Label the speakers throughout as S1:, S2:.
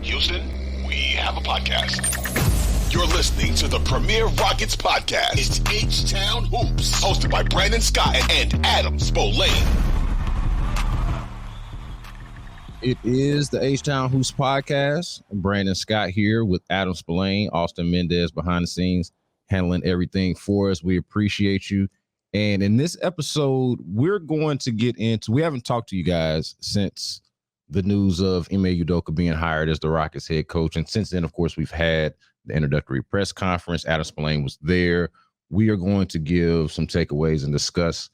S1: Houston, we have a podcast. You're listening to the Premier Rockets podcast. It's H-Town Hoops, hosted by Brandon Scott and Adam Spolane.
S2: It is the H-Town Hoops podcast. I'm Brandon Scott here with Adam Spolane, Austin Mendez behind the scenes, handling everything for us. We appreciate you. And in this episode, we're going to get into, we haven't talked to you guys since the news of Ime Udoka being hired as the Rockets head coach. And since then, of course, we've had the introductory press conference. Adam Spolane was there. We are going to give some takeaways and discuss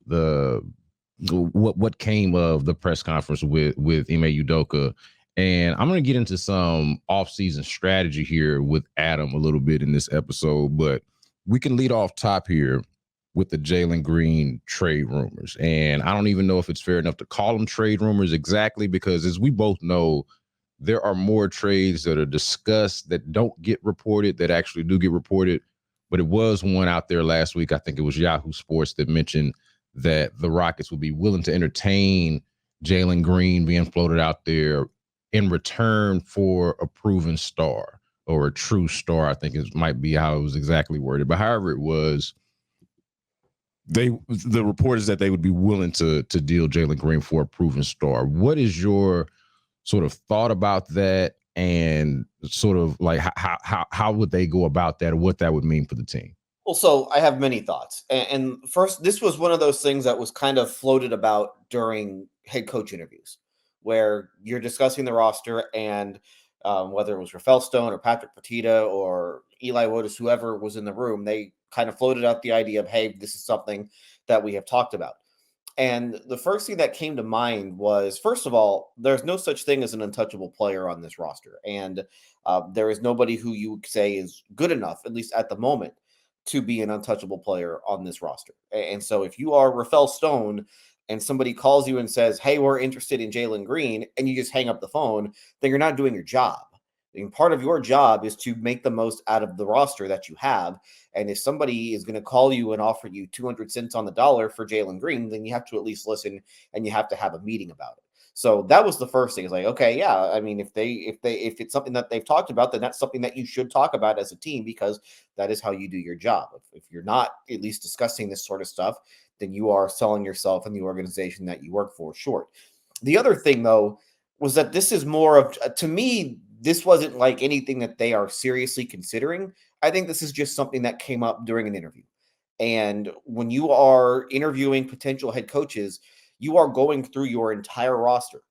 S2: what came of the press conference with Ime Udoka. And I'm going to get into some offseason strategy here with Adam a little bit in this episode, but we can lead off top here with the Jalen Green trade rumors. And I don't even know if it's fair enough to call them trade rumors exactly, because as we both know, there are more trades that are discussed that don't get reported that actually do get reported. But it was one out there last week. I think it was Yahoo Sports that mentioned that the Rockets would be willing to entertain Jalen Green being floated out there in return for a proven star or a true star, I think it might be how it was exactly worded. But however it was, the report is that they would be willing to deal Jalen Green for a proven star. What is your sort of thought about that, and sort of like how would they go about that, or what that would mean for the team?
S3: Well, so I have many thoughts. And first, this was one of those things that was kind of floated about during head coach interviews, where you're discussing the roster, and whether it was Rafael Stone or Patrick Petita or Eli Wotis, whoever was in the room, they kind of floated out the idea of, hey, this is something that we have talked about. And the first thing that came to mind was, first of all, there's no such thing as an untouchable player on this roster. And there is nobody who you would say is good enough, at least at the moment, to be an untouchable player on this roster. And so if you are Rafael Stone and somebody calls you and says, hey, we're interested in Jalen Green, and you just hang up the phone, then you're not doing your job. And part of your job is to make the most out of the roster that you have. And if somebody is going to call you and offer you 200 cents on the dollar for Jalen Green, then you have to at least listen, and you have to have a meeting about it. So that was the first thing. It's like, okay, yeah, I mean, if it's something that they've talked about, then that's something that you should talk about as a team, because that is how you do your job. If you're not at least discussing this sort of stuff, then you are selling yourself and the organization that you work for short. The other thing, though, was that this is more of, to me, this wasn't like anything that they are seriously considering. I think this is just something that came up during an interview. And when you are interviewing potential head coaches, you are going through your entire roster,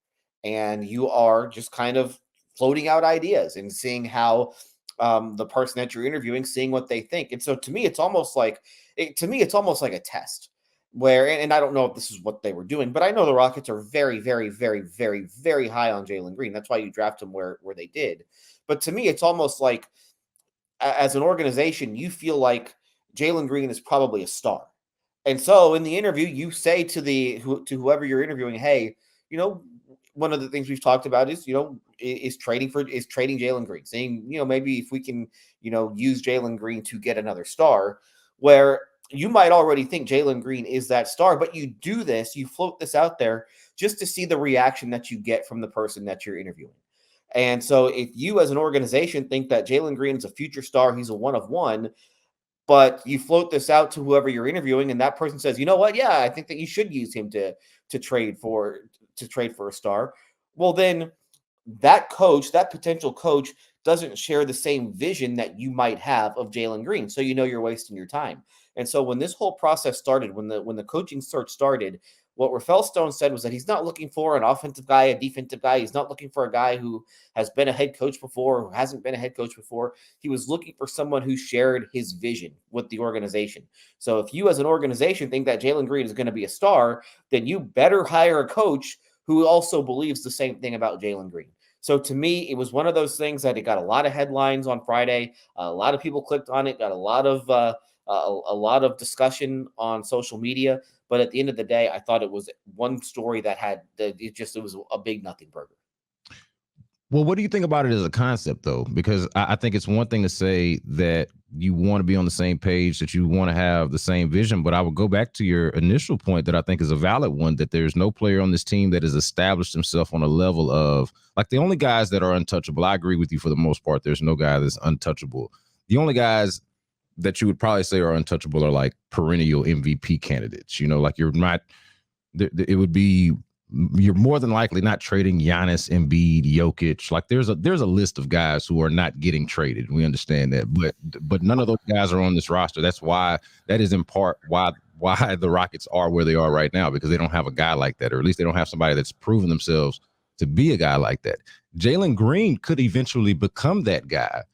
S3: and you are just kind of floating out ideas and seeing how the person that you're interviewing, seeing what they think. And so to me, it's almost like a test where, and I don't know if this is what they were doing, but I know the Rockets are very, very, very, very, very high on Jalen Green. That's why you draft him where they did. But to me, it's almost like, as an organization, you feel like Jalen Green is probably a star. And so in the interview, you say to whoever you're interviewing, hey, one of the things we've talked about is trading Jalen Green, saying, maybe if we can, use Jalen Green to get another star, where you might already think Jalen Green is that star, but you do this, you float this out there just to see the reaction that you get from the person that you're interviewing. And so if you as an organization think that Jalen Green is a future star, he's a one of one, but you float this out to whoever you're interviewing, and that person says, you know what? Yeah, I think that you should use him to trade for a star. Well, then that potential coach doesn't share the same vision that you might have of Jalen Green. So you're wasting your time. And so when this whole process started, when the coaching search started, what Rafael Stone said was that he's not looking for an offensive guy, a defensive guy. He's not looking for a guy who has been a head coach before, who hasn't been a head coach before. He was looking for someone who shared his vision with the organization. So if you as an organization think that Jalen Green is going to be a star, then you better hire a coach who also believes the same thing about Jalen Green. So to me, it was one of those things that it got a lot of headlines on Friday. A lot of people clicked on it, got a lot of discussion on social media. But at the end of the day, I thought it was one story that it was a big nothing burger.
S2: Well, what do you think about it as a concept, though? Because I think it's one thing to say that you want to be on the same page, that you want to have the same vision. But I would go back to your initial point that I think is a valid one, that there's no player on this team that has established himself on a level of, like, the only guys that are untouchable. I agree with you for the most part. There's no guy that's untouchable. The only guys that you would probably say are untouchable are like perennial MVP candidates. Like you're not, it would be, you're more than likely not trading Giannis, Embiid, Jokic. Like there's a list of guys who are not getting traded. We understand that, but none of those guys are on this roster. That is in part why the Rockets are where they are right now, because they don't have a guy like that, or at least they don't have somebody that's proven themselves to be a guy like that. Jalen Green could eventually become that guy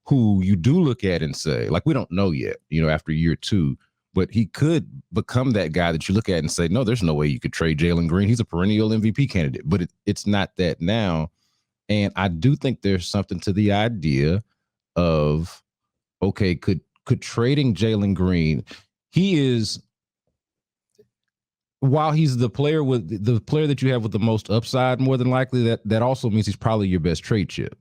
S2: who you do look at and say, like, we don't know yet, after year 2. But he could become that guy that you look at and say, no, there's no way you could trade Jalen Green. He's a perennial MVP candidate. But it's not that now. And I do think there's something to the idea of, okay, could trading Jalen Green, he is, while he's the player that you have with the most upside, more than likely, that also means he's probably your best trade chip.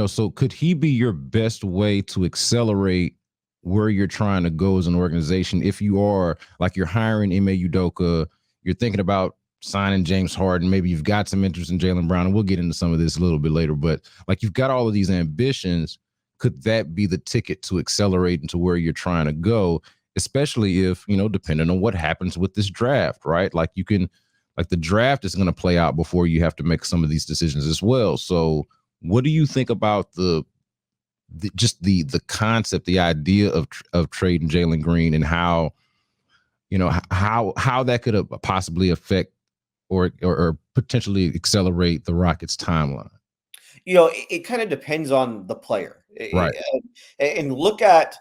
S2: So could he be your best way to accelerate where you're trying to go as an organization? If you are, like, you're hiring Ime Udoka, you're thinking about signing James Harden, maybe you've got some interest in Jaylen Brown, and we'll get into some of this a little bit later, but like, you've got all of these ambitions. Could that be the ticket to accelerate into where you're trying to go, especially if, depending on what happens with this draft, right? Like the draft is going to play out before you have to make some of these decisions as well. So what do you think about the concept, the idea of trading Jalen Green, and how that could possibly affect or potentially accelerate the Rockets' timeline?
S3: It kind of depends on the player,
S2: right?
S3: And look at,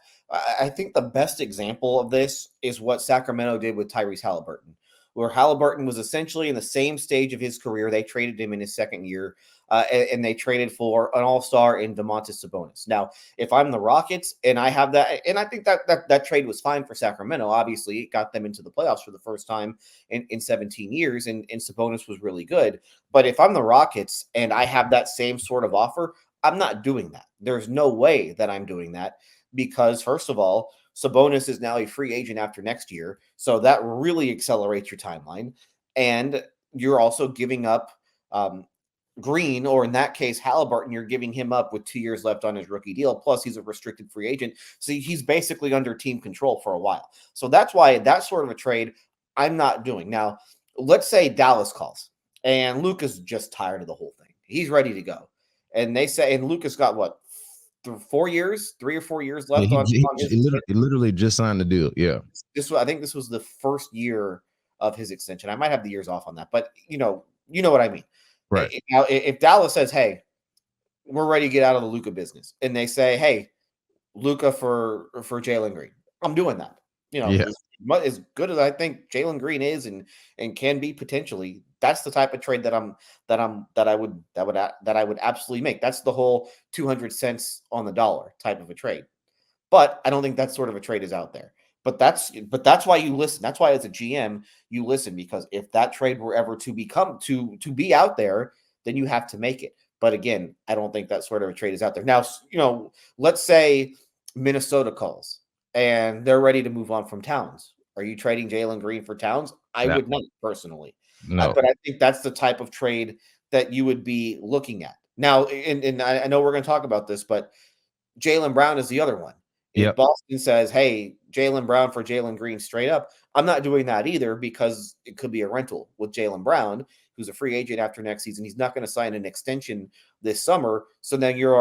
S3: I think the best example of this is what Sacramento did with Tyrese Halliburton, where Halliburton was essentially in the same stage of his career. They traded him in his second year. And they traded for an all-star in Domantas Sabonis. Now, if I'm the Rockets and I have that, and I think that trade was fine for Sacramento. Obviously, it got them into the playoffs for the first time in 17 years, and Sabonis was really good. But if I'm the Rockets and I have that same sort of offer, I'm not doing that. There's no way that I'm doing that, because, first of all, Sabonis is now a free agent after next year, so that really accelerates your timeline. And you're also giving up Green, or in that case, Halliburton, you're giving him up with 2 years left on his rookie deal. Plus, he's a restricted free agent. So he's basically under team control for a while. So that's why that sort of a trade I'm not doing. Now, let's say Dallas calls and Luka's just tired of the whole thing. He's ready to go. And they say, and Luka's got what, 3 or 4 years left on his
S2: literally just signed the deal. Yeah.
S3: I think this was the first year of his extension. I might have the years off on that, but you know what I mean.
S2: Right.
S3: Now, if Dallas says, hey, we're ready to get out of the Luka business, and they say, hey, Luka for Jalen Green, I'm doing that. As good as I think Jalen Green is and can be potentially, that's the type of trade that I would absolutely make. That's the whole 200 cents on the dollar type of a trade. But I don't think that sort of a trade is out there. But that's why you listen. That's why as a GM you listen, because if that trade were ever to be out there, then you have to make it. But again, I don't think that sort of a trade is out there. Now, let's say Minnesota calls and they're ready to move on from Towns. Are you trading Jalen Green for Towns? I would not personally.
S2: No.
S3: But I think that's the type of trade that you would be looking at. Now, and I know we're going to talk about this, but Jaylen Brown is the other one. If Boston says, hey, Jaylen Brown for Jalen Green straight up, I'm not doing that either, because it could be a rental with Jaylen Brown, who's a free agent after next season. He's not going to sign an extension this summer. So then you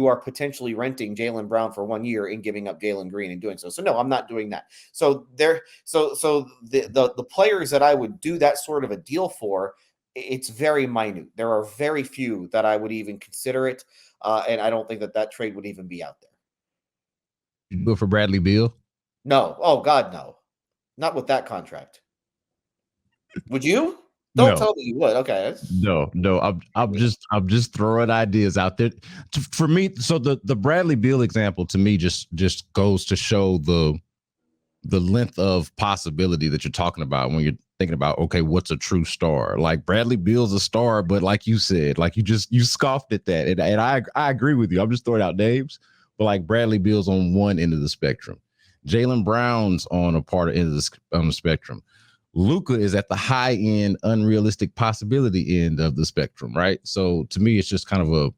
S3: are potentially renting Jaylen Brown for 1 year and giving up Jalen Green and doing so. So no, I'm not doing that. So the players that I would do that sort of a deal for, it's very minute. There are very few that I would even consider it. And I don't think that trade would even be out there.
S2: Go for Bradley Beal?
S3: No. Oh God, no. Not with that contract. Would you? Don't tell me you would. Okay.
S2: No. I'm just throwing ideas out there. For me, so the Bradley Beal example to me just goes to show the length of possibility that you're talking about when you're thinking about, okay, what's a true star? Like, Bradley Beal's a star, but like you said, like you scoffed at that. And I agree with you. I'm just throwing out names. but like Bradley Beal's on one end of the spectrum. Jaylen Brown's on a part of the spectrum. Luka is at the high end, unrealistic possibility end of the spectrum, right? So to me, it's just kind of a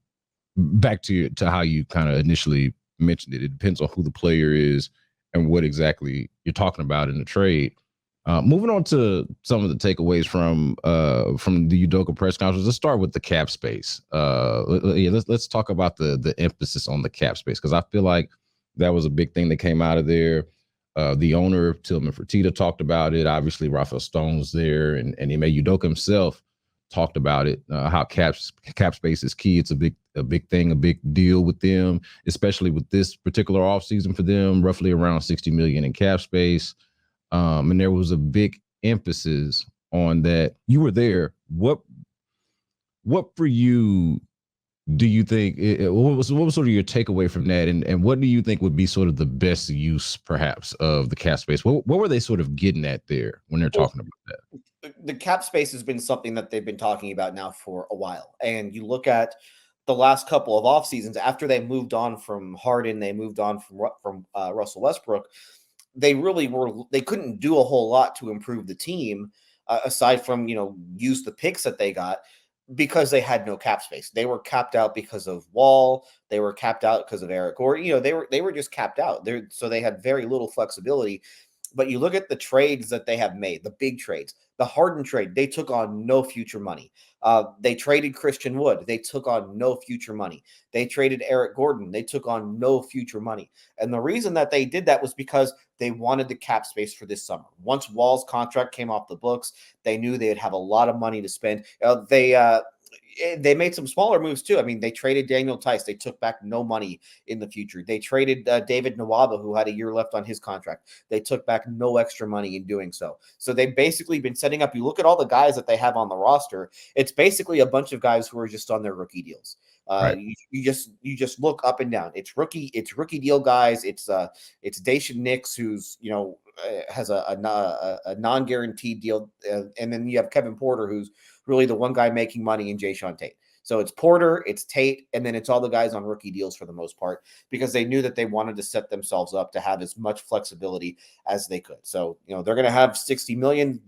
S2: back to how you kind of initially mentioned it. It depends on who the player is and what exactly you're talking about in the trade. Moving on to some of the takeaways from the Udoka press conference. Let's start with the cap space. Let's talk about the emphasis on the cap space, because I feel like that was a big thing that came out of there. The owner, Tillman Fertitta, talked about it. Obviously, Rafael Stone's there, and Ime Udoka himself talked about it. How cap space is key. It's a big thing, a big deal with them, especially with this particular offseason for them. Roughly around $60 million in cap space. And there was a big emphasis on that. You were there. What for you do you think? What was sort of your takeaway from that, and what do you think would be sort of the best use, perhaps, of the cap space? What were they sort of getting at there when they're talking about that?
S3: The cap space has been something that they've been talking about now for a while, and you look at the last couple of off seasons after they moved on from Harden, they moved on from Russell Westbrook. They couldn't do a whole lot to improve the team aside from, use the picks that they got, because they had no cap space. They were capped out because of Wall. They were capped out because of Eric Gordon. They were just capped out. So they had very little flexibility. But you look at the trades that they have made, the big trades, the Harden trade, they took on no future money. They traded Christian Wood. They took on no future money. They traded Eric Gordon. They took on no future money. And the reason that they did that was because they wanted the cap space for this summer. Once Wall's contract came off the books, they knew they'd have a lot of money to spend. They made some smaller moves too. I mean, they traded Daniel Tice. They took back no money in the future. They traded David Nwaba, who had a year left on his contract. They took back no extra money in doing so. So they've basically been setting up. You look at all the guys that they have on the roster. It's basically a bunch of guys who are just on their rookie deals.
S2: Right.
S3: You just look up and down. It's rookie deal guys. It's Daishen Nix, who's has a non-guaranteed deal, and then you have Kevin Porter, who's really the one guy making money in Jae'Sean Tate. So it's Porter, it's Tate, and then it's all the guys on rookie deals for the most part, because they knew that they wanted to set themselves up to have as much flexibility as they could. So, they're going to have $60 million.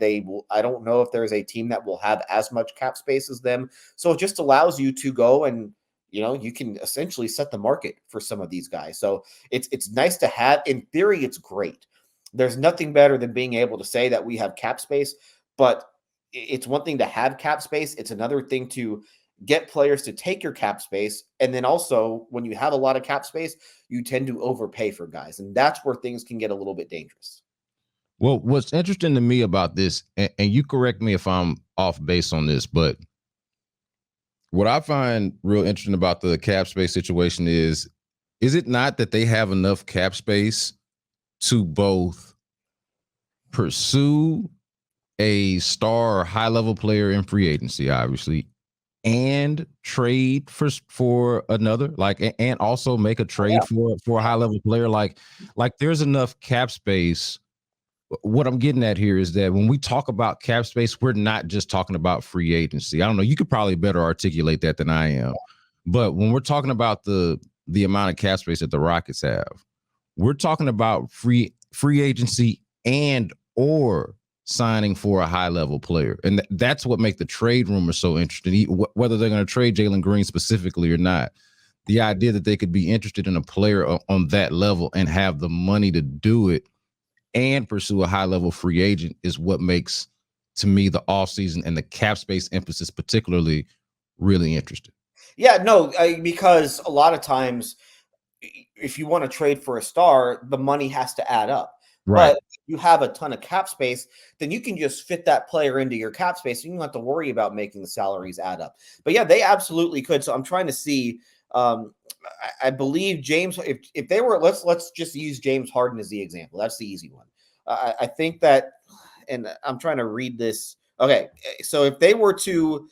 S3: I don't know if there's a team that will have as much cap space as them. So it just allows you to go and, you can essentially set the market for some of these guys. So it's nice to have. In theory, it's great. There's nothing better than being able to say that we have cap space, but it's one thing to have cap space. It's another thing to get players to take your cap space. And then also, when you have a lot of cap space, you tend to overpay for guys. And that's where things can get a little bit dangerous.
S2: Well, what's interesting to me about this, and you correct me if I'm off base on this, but what I find real interesting about the cap space situation is it not that they have enough cap space to both pursue a star or high-level player in free agency, obviously, and trade for another, and also make a trade for a high-level player? Like there's enough cap space. What I'm getting at here is that when we talk about cap space, we're not just talking about free agency. I don't know. You could probably better articulate that than I am. But when we're talking about the amount of cap space that the Rockets have, we're talking about free agency and or signing for a high-level player. And that's what makes the trade rumors so interesting, whether they're going to trade Jalen Green specifically or not. The idea that they could be interested in a player on that level and have the money to do it and pursue a high-level free agent is what makes, to me, the offseason and the cap space emphasis particularly really interesting.
S3: Yeah, no, because a lot of times, if you want to trade for a star, the money has to add up.
S2: Right.
S3: But if you have a ton of cap space, then you can just fit that player into your cap space. You don't have to worry about making the salaries add up. But yeah, they absolutely could. So I'm trying to see. I believe James. If they were, let's just use James Harden as the example. That's the easy one. I think that, and I'm trying to read this. Okay, so if they were to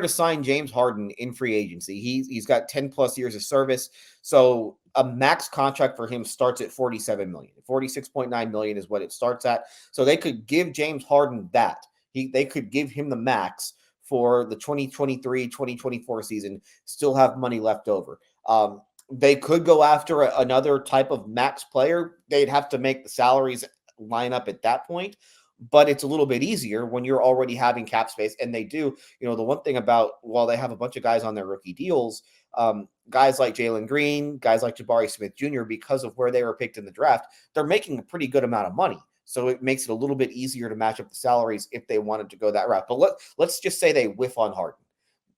S3: sign James Harden in free agency, he's got 10 plus years of service. So a max contract for him starts at $47 million. $46.9 million is what it starts at. So they could give James Harden that. They could give him the max for the 2023-2024 season, still have money left over. They could go after another type of max player. They'd have to make the salaries line up at that point. But it's a little bit easier when you're already having cap space. And they do, the one thing about, while they have a bunch of guys on their rookie deals, guys like Jalen Green, guys like Jabari Smith Jr., because of where they were picked in the draft, they're making a pretty good amount of money. So it makes it a little bit easier to match up the salaries if they wanted to go that route. But let's just say they whiff on Harden.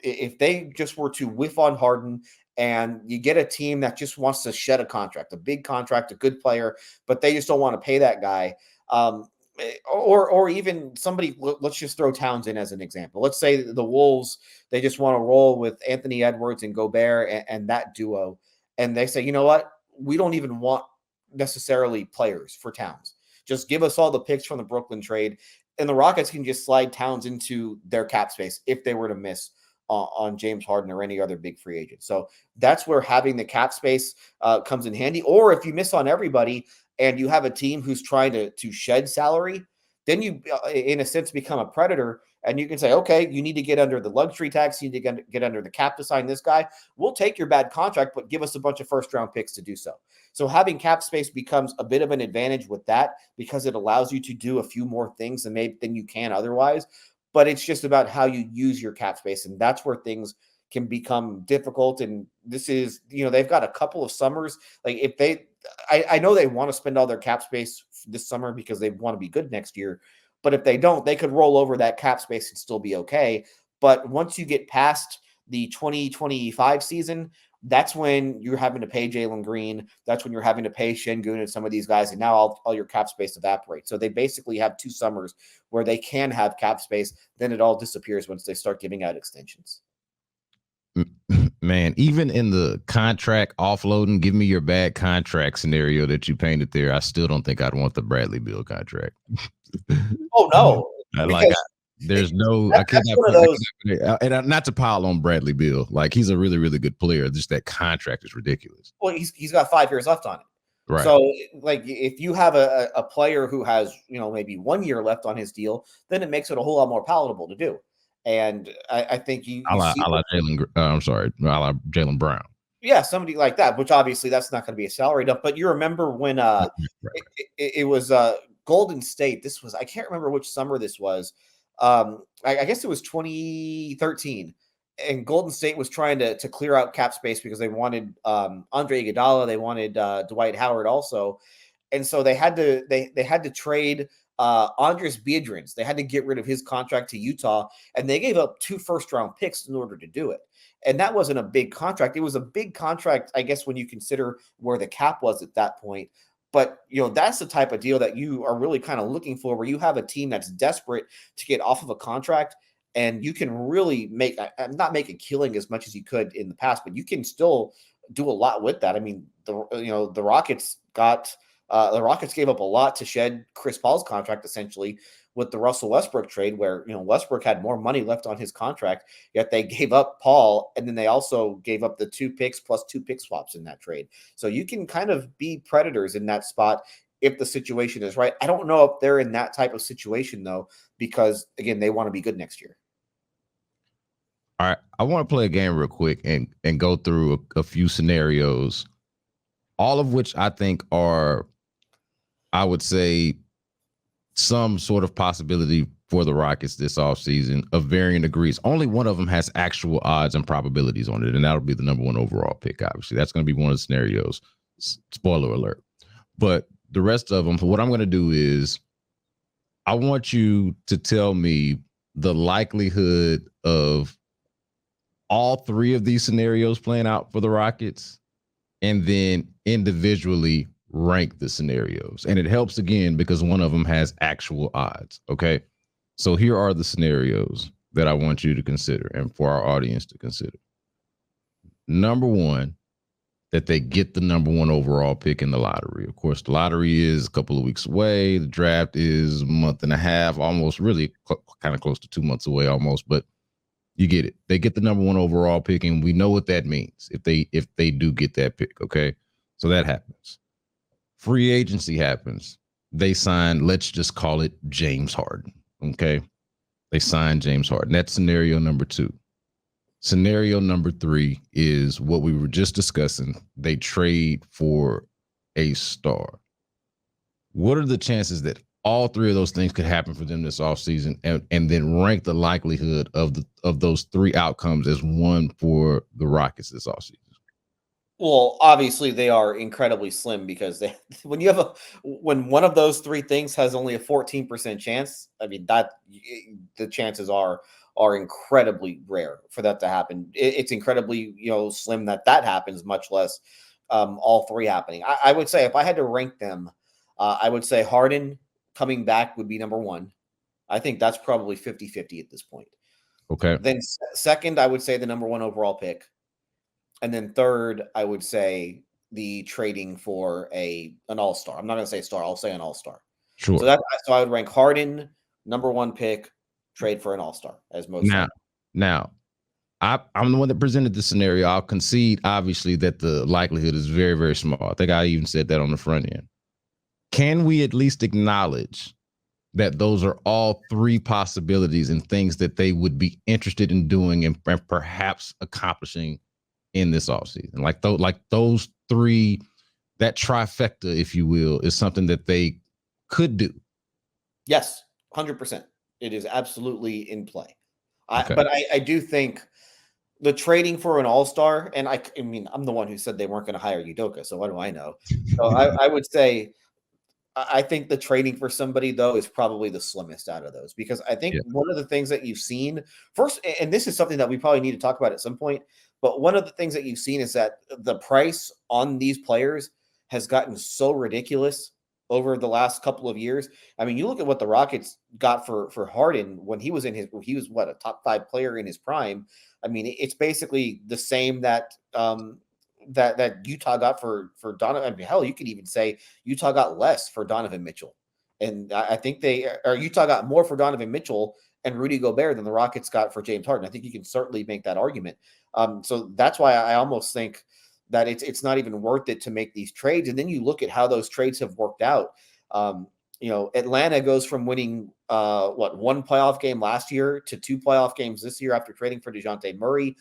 S3: If they just were to whiff on Harden and you get a team that just wants to shed a contract, a big contract, a good player, but they just don't want to pay that guy, or even somebody, let's just throw Towns in as an example. Let's say the Wolves, they just want to roll with Anthony Edwards and Gobert and that duo. And they say, you know what? We don't even want necessarily players for Towns. Just give us all the picks from the Brooklyn trade. And the Rockets can just slide Towns into their cap space if they were to miss on James Harden or any other big free agent. So that's where having the cap space comes in handy. Or if you miss on everybody and you have a team who's trying to shed salary, then you, in a sense, become a predator. And you can say, okay, you need to get under the luxury tax. You need to get under the cap to sign this guy. We'll take your bad contract, but give us a bunch of first-round picks to do so. So having cap space becomes a bit of an advantage with that because it allows you to do a few more things than you can otherwise. But it's just about how you use your cap space. And that's where things can become difficult. And this is, they've got a couple of summers. Like if I know they want to spend all their cap space this summer because they want to be good next year. But if they don't, they could roll over that cap space and still be okay. But once you get past the 2025 season, that's when you're having to pay Jalen Green. That's when you're having to pay Şengün and some of these guys. And now all your cap space evaporates. So they basically have 2 summers where they can have cap space. Then it all disappears once they start giving out extensions.
S2: Man, even in the contract offloading, give me your bad contract scenario that you painted there. I still don't think I'd want the Bradley Beal contract.
S3: Oh, no.
S2: There's no, I can't have, and not to pile on Bradley Beal. Like, he's a really, really good player. Just that contract is ridiculous.
S3: Well, he's got 5 years left on it.
S2: Right.
S3: So, like, if you have a player who has, maybe 1 year left on his deal, then it makes it a whole lot more palatable to do. And I think I like
S2: Jalen Brown.
S3: Yeah, somebody like that, which obviously that's not going to be a salary dump. But you remember when it was Golden State. This was, I can't remember which summer this was. I guess it was 2013. And Golden State was trying to clear out cap space because they wanted Andre Iguodala. They wanted Dwight Howard also. And so they had to trade Andres Biedrins. They had to get rid of his contract to Utah, and they gave up 2 first-round picks in order to do it. And that wasn't a big contract. It was a big contract, I guess, when you consider where the cap was at that point. But, that's the type of deal that you are really kind of looking for, where you have a team that's desperate to get off of a contract, and you can really not make a killing as much as you could in the past, but you can still do a lot with that. I mean, the Rockets gave up a lot to shed Chris Paul's contract, essentially, with the Russell Westbrook trade, where Westbrook had more money left on his contract, yet they gave up Paul, and then they also gave up the 2 picks plus 2 pick swaps in that trade. So you can kind of be predators in that spot if the situation is right. I don't know if they're in that type of situation, though, because, again, they want to be good next year.
S2: All right, I want to play a game real quick and go through a few scenarios, all of which I think are, I would say, some sort of possibility for the Rockets this offseason of varying degrees. Only one of them has actual odds and probabilities on it, and that'll be the number 1 overall pick, obviously. That's going to be one of the scenarios. Spoiler alert. But the rest of them, what I'm going to do is I want you to tell me the likelihood of all 3 of these scenarios playing out for the Rockets, and then individually rank the scenarios. And it helps, again, because one of them has actual odds. Okay. So here are the scenarios that I want you to consider and for our audience to consider. Number 1, that they get the number 1 overall pick in the lottery. Of course, the lottery is a couple of weeks away. The draft is a month and a half, almost, really kind of close to 2 months away almost, but you get it. They get the number 1 overall pick, and we know what that means if they do get that pick. Okay. So that happens. Free agency happens. They sign, let's just call it James Harden. Okay. They sign James Harden. That's scenario number 2. Scenario number 3 is what we were just discussing. They trade for a star. What are the chances that all 3 of those things could happen for them this offseason, and then rank the likelihood of those 3 outcomes as one for the Rockets this offseason?
S3: Well, obviously they are incredibly slim because when one of those 3 things has only a 14% chance, I mean the chances are incredibly rare for that to happen. It's incredibly slim that happens, much less all 3 happening. I would say if I had to rank them, I would say Harden coming back would be number 1. I think that's probably 50-50 at this point.
S2: Okay.
S3: Then second, I would say the number 1 overall pick. And then third, I would say the trading for an all-star. I'm not going to say star. I'll say an all-star.
S2: Sure.
S3: So I would rank Harden, number 1 pick, trade for an all-star as most.
S2: Now, I'm the one that presented the scenario. I'll concede, obviously, that the likelihood is very, very small. I think I even said that on the front end. Can we at least acknowledge that those are all 3 possibilities and things that they would be interested in doing and perhaps accomplishing in this offseason? Like those 3, that trifecta, if you will, is something that they could do.
S3: Yes, 100%. It is absolutely in play.
S2: Okay.
S3: But I do think the trading for an all-star, and I mean, I'm the one who said they weren't going to hire Udoka, so what do I know? So I would say I think the trading for somebody, though, is probably the slimmest out of those, because I think one of the things that you've seen first, and this is something that we probably need to talk about at some point, but one of the things that you've seen is that the price on these players has gotten so ridiculous over the last couple of years. I mean, you look at what the Rockets got for Harden when he was what, a top 5 player in his prime. I mean, it's basically the same that that Utah got for Donovan. I mean, hell, you could even say Utah got less for Donovan Mitchell. And I think Utah got more for Donovan Mitchell and Rudy Gobert than the Rockets got for James Harden. I think you can certainly make that argument. So that's why I almost think that it's not even worth it to make these trades. And then you look at how those trades have worked out. Atlanta goes from winning 1 playoff game last year to 2 playoff games this year after trading for DeJounte Murray.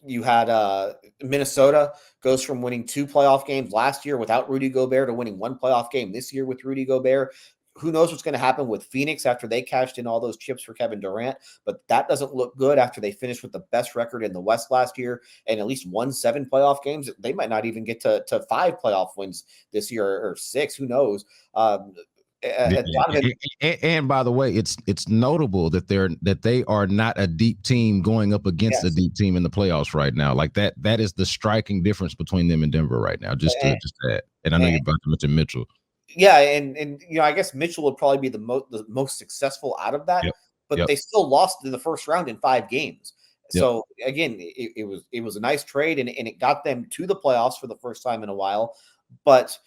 S3: You had Minnesota goes from winning 2 playoff games last year without Rudy Gobert to winning 1 playoff game this year with Rudy Gobert. Who knows what's going to happen with Phoenix after they cashed in all those chips for Kevin Durant, but that doesn't look good after they finished with the best record in the West last year and at least won 7 playoff games. They might not even get to 5 playoff wins this year or 6. Who knows?
S2: And by the way, it's notable that they are not a deep team going up against a deep team in the playoffs right now. Like that is the striking difference between them and Denver right now. Just that. And I know you're about to mention Mitchell.
S3: Yeah, and I guess Mitchell would probably be the most successful out of that, but they still lost in the first round in 5 games. So again, it was a nice trade, and it got them to the playoffs for the first time in a while. But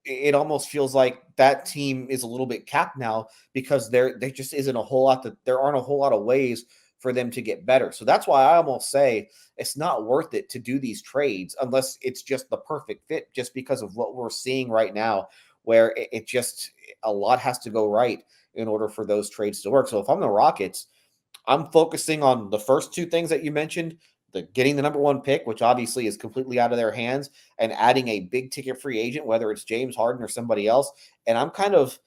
S3: it almost feels like that team is a little bit capped now because there just isn't a whole lot there aren't a whole lot of ways for them to get better. So that's why I almost say it's not worth it to do these trades unless it's just the perfect fit, just because of what we're seeing right now, where it just a lot has to go right in order for those trades to work. So if I'm the Rockets, I'm focusing on the first 2 things that you mentioned, getting the number 1 pick, which obviously is completely out of their hands, and adding a big ticket free agent, whether it's James Harden or somebody else. And I'm kind of,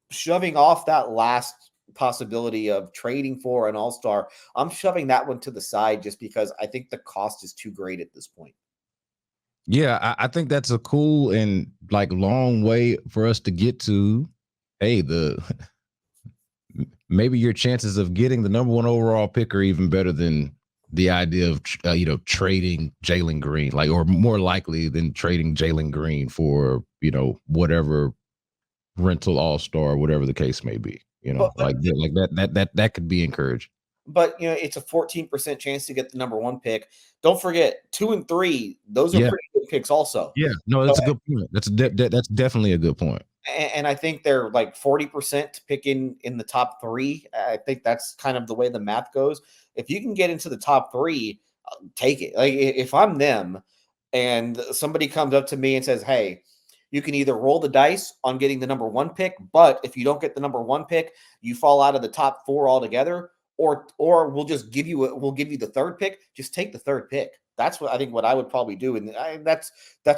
S3: shoving off that last possibility of trading for an all-star. I'm shoving that one to the side just because I think the cost is too great at this point.
S2: Yeah, I think that's a cool and long way for us to get to. Hey, maybe your chances of getting the number 1 overall pick are even better than the idea of trading Jalen Green, or more likely than trading Jalen Green for whatever rental all-star, whatever the case may be. That could be encouraged.
S3: But it's a 14% chance to get the number 1 pick. Don't forget 2 and 3; those are pretty good picks, also.
S2: Yeah, no, that's a good point. That's definitely a good point.
S3: And I think they're 40% picking in the top 3. I think that's kind of the way the math goes. If you can get into the top 3, take it. If I'm them, and somebody comes up to me and says, "Hey, you can either roll the dice on getting the number 1 pick, but if you don't get the number 1 pick, you fall out of the top 4 altogether." or we'll just give you the third pick. Just take the third pick. That's what I think. What I would probably do, and that's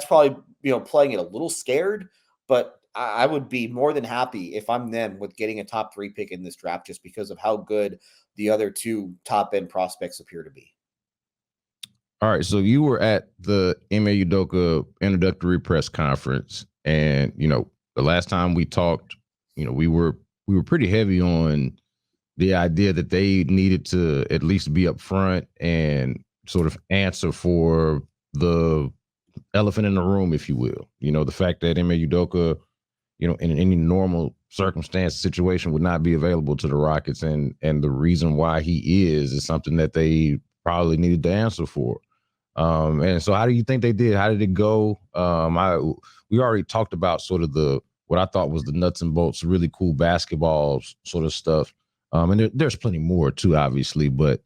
S3: probably playing it a little scared, but I would be more than happy if I'm them with getting a top 3 pick in this draft, just because of how good the other 2 top end prospects appear to be.
S2: All right, so you were at the Ime Udoka introductory press conference, and the last time we talked, we were pretty heavy on the idea that they needed to at least be up front and sort of answer for the elephant in the room, if you will. The fact that Ime Udoka, in any normal circumstance situation would not be available to the Rockets, and the reason why he is something that they probably needed to answer for. And so how do you think they did? How did it go? We already talked about sort of what I thought was the nuts and bolts, really cool basketball sort of stuff. And there's plenty more too, obviously, but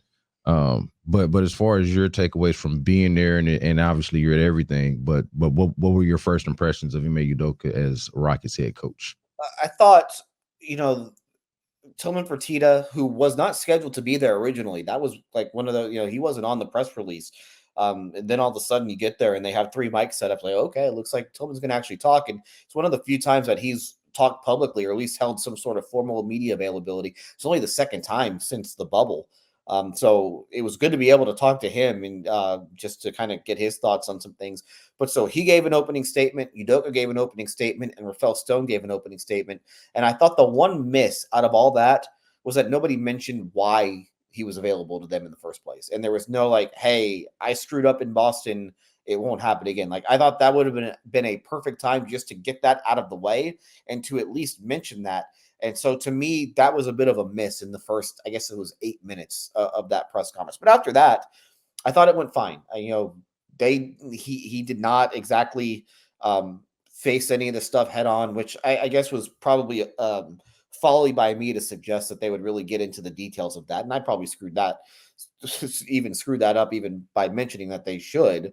S2: as far as your takeaways from being there, and obviously you're at everything, but what were your first impressions of Ime Udoka as Rockets head coach?
S3: I thought, Tillman Fertitta, who was not scheduled to be there originally, that was like one of the, he wasn't on the press release. And then all of a sudden you get there and they have 3 mics set up. Like, okay, it looks like Tillman's going to actually talk. And it's one of the few times that he's talked publicly, or at least held some sort of formal media availability. It's only the second time since the bubble. So it was good to be able to talk to him and just to kind of get his thoughts on some things. But so he gave an opening statement, Udoka gave an opening statement, and Rafael Stone gave an opening statement. And I thought the one miss out of all that was that nobody mentioned why he was available to them in the first place. And there was no like, hey, I screwed up in Boston, it won't happen again. Like, I thought that would have been a perfect time just to get that out of the way and to at least mention that. And so to me, that was a bit of a miss in the first, I guess it was 8 minutes of that press conference. But after that, I thought it went fine. He did not exactly face any of the stuff head on, which I guess was probably folly by me to suggest that they would really get into the details of that. And I probably screwed that up even by mentioning that they should.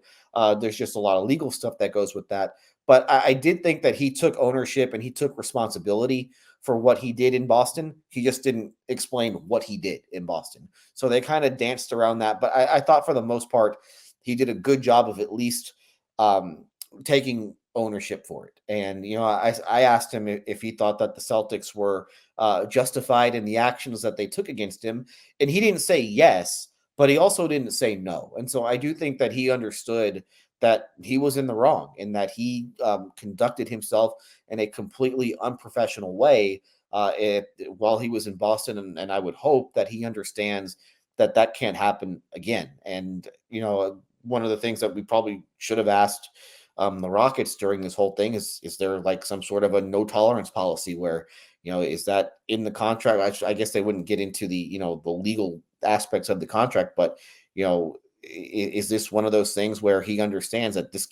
S3: There's just a lot of legal stuff that goes with that. But I did think that he took ownership and he took responsibility for what he did in Boston. He just didn't explain what he did in Boston. So they kind of danced around that. But I thought for the most part, he did a good job of at least taking ownership for it. And, I asked him if he thought that the Celtics were justified in the actions that they took against him. And he didn't say yes, but he also didn't say no. And so I do think that he understood that he was in the wrong and that he conducted himself in a completely unprofessional way while he was in Boston. And I would hope that he understands that that can't happen again. And, one of the things that we probably should have asked the Rockets during this whole thing is there like some sort of a no tolerance policy where, is that in the contract? I guess they wouldn't get into the, the legal aspects of the contract, but, is this one of those things where he understands that this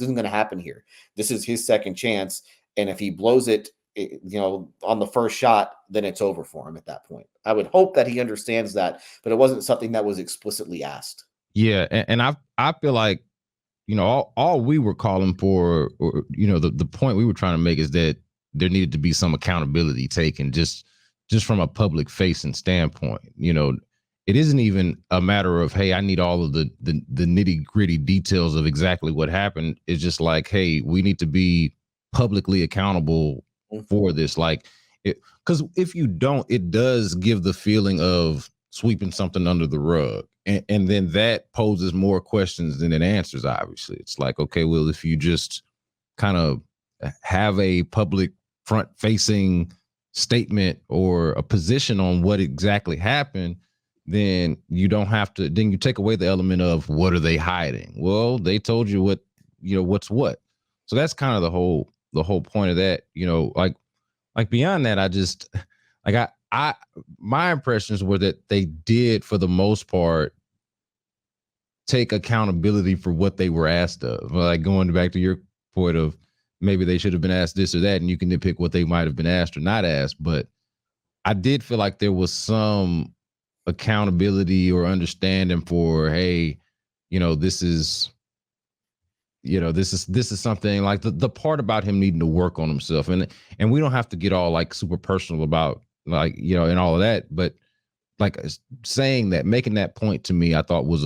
S3: isn't going to happen here? This is his second chance. And if he blows it, on the first shot, then it's over for him at that point. I would hope that he understands that, but it wasn't something that was explicitly asked.
S2: Yeah. And I feel like, all we were calling for, or, the point we were trying to make is that there needed to be some accountability taken just from a public facing standpoint. It isn't even a matter of, hey, I need all of the nitty gritty details of exactly what happened. It's just like, hey, we need to be publicly accountable for this. Like, because if you don't, it does give the feeling of sweeping something under the rug. And then that poses more questions than it answers, obviously. It's like, okay, well, if you just kind of have a public front facing statement or a position on what exactly happened, then you don't have to, then you take away the element of what are they hiding? Well, they told you what's what. So that's kind of the whole point of that, like beyond that, I just like, my impressions were that they did, for the most part, take accountability for what they were asked of. Like, going back to your point of maybe they should have been asked this or that, and you can nitpick what they might have been asked or not asked. But I did feel like there was some accountability or understanding for, hey, this is something like the part about him needing to work on himself. And we don't have to get all like super personal about like, and all of that. But like saying that, making that point to me, I thought was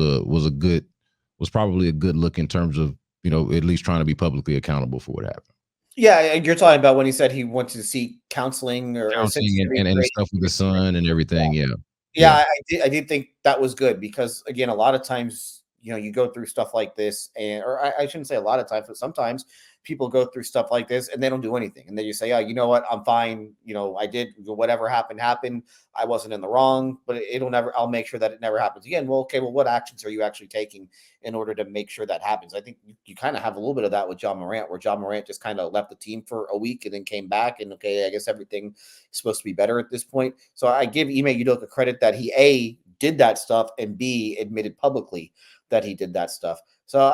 S2: probably a good look in terms of, you know, at least trying to be publicly accountable for what happened.
S3: Yeah, you're talking about when he said he went to seek counseling or
S2: Counseling and stuff with the son and everything. Yeah.
S3: Yeah, I did think that was good because again, a lot of times, you know, you go through stuff like this, or I shouldn't say a lot of times, but sometimes people go through stuff like this and they don't do anything, and then you say, "Oh, you know what? I'm fine. You know, I did whatever happened happened. I wasn't in the wrong, but it'll never. I'll make sure that it never happens again." Well, okay. Well, what actions are you actually taking in order to make sure that happens? I think you kind of have a little bit of that with John Morant, where John Morant just kind of left the team for a week and then came back, and okay, I guess everything is supposed to be better at this point. So I give Ime Udoka credit that he did that stuff and B admitted publicly that he did that stuff. So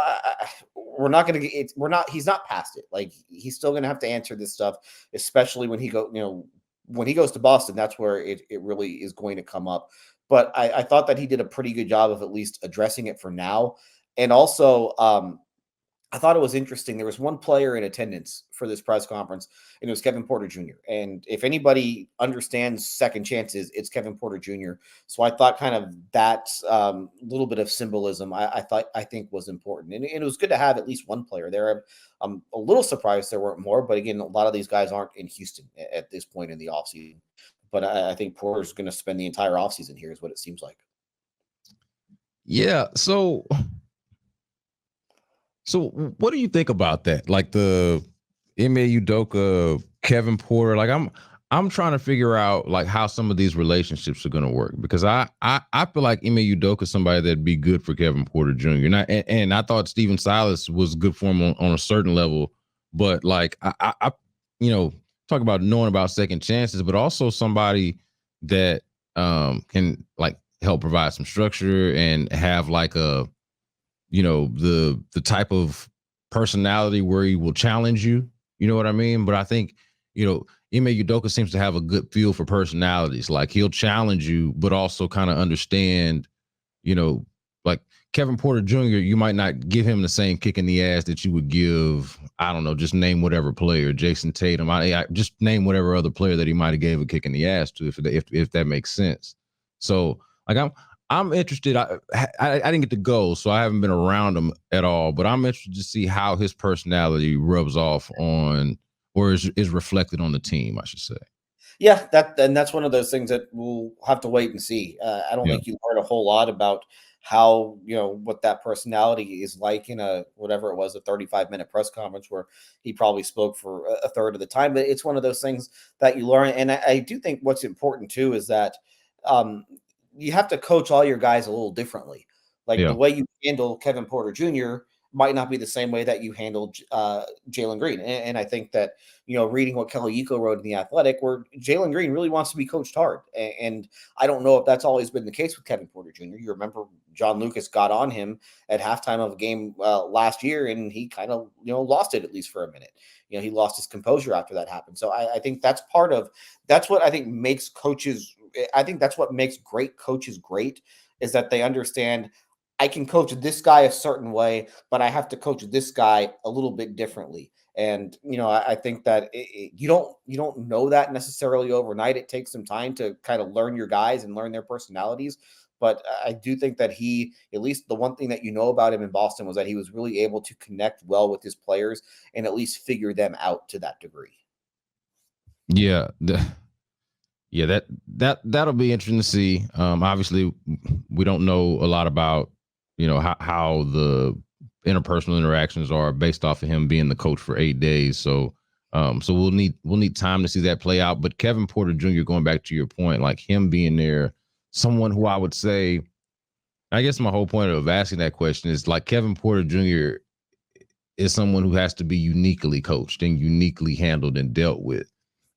S3: we're not going to get he's not past it. Like he's still going to have to answer this stuff, especially when when he goes to Boston, that's where it really is going to come up. But I thought that he did a pretty good job of at least addressing it for now. And also, I thought it was interesting. There was one player in attendance for this press conference, and it was Kevin Porter Jr. And if anybody understands second chances, it's Kevin Porter Jr. So I thought kind of that little bit of symbolism I think was important. And it was good to have at least one player there. I'm a little surprised there weren't more, but again, a lot of these guys aren't in Houston at this point in the offseason. But I think Porter's going to spend the entire offseason here is what it seems like.
S2: Yeah. So what do you think about that? Like the Ime Udoka, Kevin Porter, like I'm trying to figure out like how some of these relationships are going to work, because I feel like Ime Udoka is somebody that'd be good for Kevin Porter Jr. And I thought Stephen Silas was good for him on a certain level, but like I talk about knowing about second chances, but also somebody that can like help provide some structure and have like a, you know, the type of personality where he will challenge you. You know what I mean? But I think, you know, Ime Udoka seems to have a good feel for personalities. Like he'll challenge you, but also kind of understand, you know, like Kevin Porter Jr., you might not give him the same kick in the ass that you would give, I don't know, just name whatever player, Jason Tatum. I just name whatever other player that he might have gave a kick in the ass to, if that makes sense. So like I'm interested. I didn't get to go, so I haven't been around him at all. But I'm interested to see how his personality rubs off on, or is reflected on the team, I should say.
S3: Yeah, that's one of those things that we'll have to wait and see. I don't think you learn a whole lot about how, you know, what that personality is like in a whatever it was, a 35-minute press conference where he probably spoke for a third of the time. But it's one of those things that you learn. And I do think what's important too is that you have to coach all your guys a little differently. Like the way you handle Kevin Porter Jr. might not be the same way that you handled Jalen Green. And I think that, you know, reading what Kelly Iko wrote in The Athletic, where Jalen Green really wants to be coached hard. And I don't know if that's always been the case with Kevin Porter Jr. You remember John Lucas got on him at halftime of a game last year, and he kind of, you know, lost it at least for a minute. You know, he lost his composure after that happened. So I think that's what I think makes coaches. I think that's what makes great coaches great, is that they understand I can coach this guy a certain way, but I have to coach this guy a little bit differently. And, you know, I think that you don't know that necessarily overnight. It takes some time to kind of learn your guys and learn their personalities. But I do think that at least the one thing that you know about him in Boston was that he was really able to connect well with his players and at least figure them out to that degree.
S2: Yeah. That'll be interesting to see. Obviously, we don't know a lot about, you know, how the interpersonal interactions are based off of him being the coach for 8 days. So we'll need time to see that play out. But Kevin Porter Jr., going back to your point, like him being there, someone who I would say, I guess my whole point of asking that question is like Kevin Porter Jr. is someone who has to be uniquely coached and uniquely handled and dealt with.